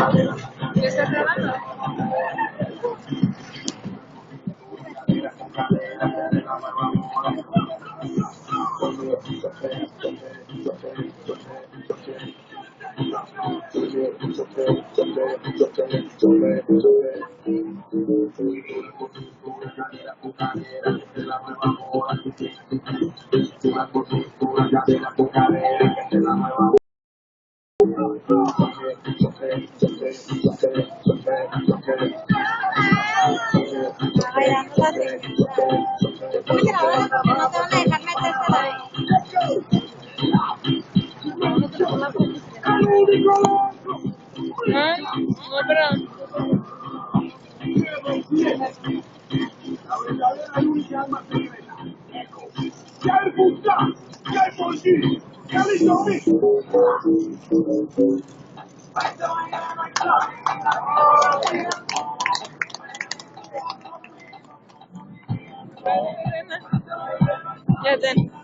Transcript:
¿Ya estás grabando? Bailando la señora. Estoy grabando porque no te van a dejar meterse ahí. No, no tenemos la publicidad. Ah, no, pero... Ya ten.